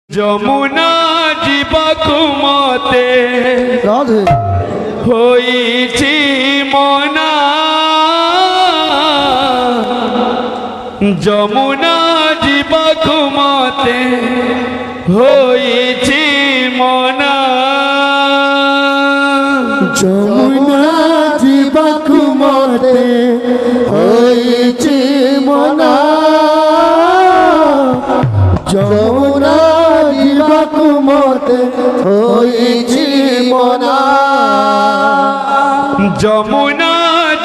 যমুনা জীবাকু মতে রাধে হইছি মনা যমুনা জীবাকু মতে হইছি মনা যমুনা জীবাকু মতে হইছি মনা যমুনা জীবাকু মতে হইছি মনা যমুনা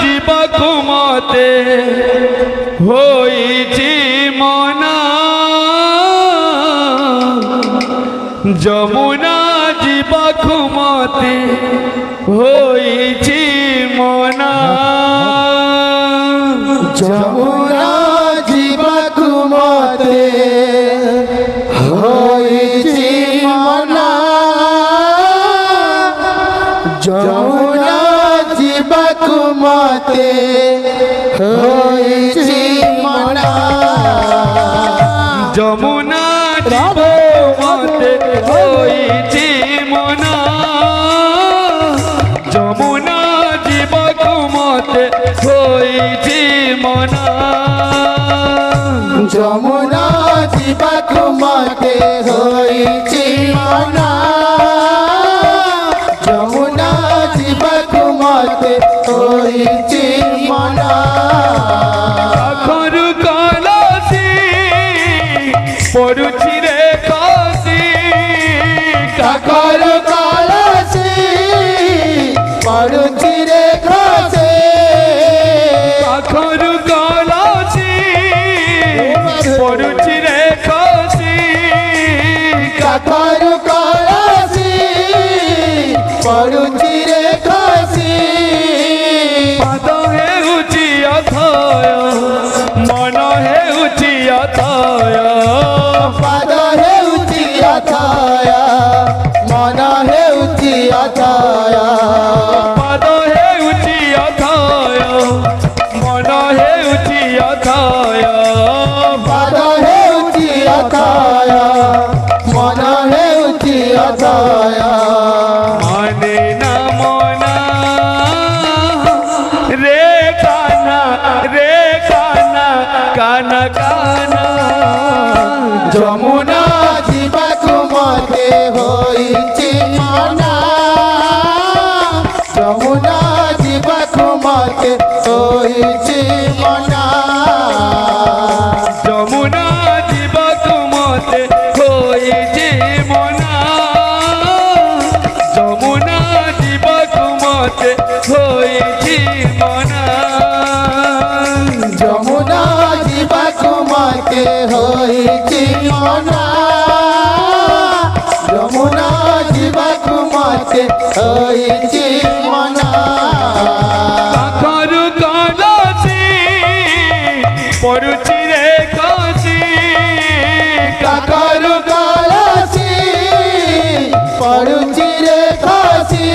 জীবাকু মতে হইছি মনা যমুনা জীবাকু মতে হইছি মনা যমুনা জীবাকু মতে হইছি মনা যমুনা জীবাকু মতে হইছি মনা যমুনা জীবাকু মতে হইছি মনা যমুনা জীবাকু মতে হইছি মনা যমুনা জীবাকু মতে হইছি মনা যমুনা জীবাকু মতে হইছি মনা আখরু কলসি পড়ুছি রে কাশি কাকর কলসি পড়ুছি রে খসে আখরু কলসি পড়ুছি রে কাশি কাকর কলসি পড়ুছি রে খসি পাদ হেউছি অথয় মন হেউছি অথয় পাদ হেউছি অথয় মন হেউছি অথয় পাদ হেউছি অথয় মন হেউছি অথয় পাদ হেউছি অথয় মন হেউছি অথয় মানে না মনা রে কানা কানা কানা যমুনা জীবাকু মতে হইছি মনা যমুনা জীবাকু মতে হইছি মনা যমুনা জীবাকু মতে হইছি মনা যমুনা জীবাকু মতে হইছি মনা যমুনা জীবাকু মতে হইছি মনা যমুনা জীবাকু মতে হইছি মনা আখরু কলসি পড়ুছি রে কাশি কাকর কলসি পড়ুছি রে খসি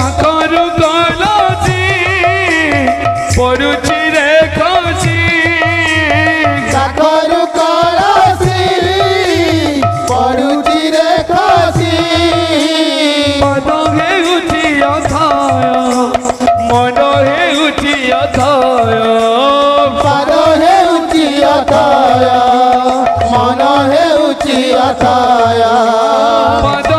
আখরু কলসি পড়ুছি রে কাশি কাকর কলসি পড়ুছি রে খসি পদ হেউছি অথয় মন হেউছি অথয় পাদ হেউছি অথয় মন হেউছি অথয় পদ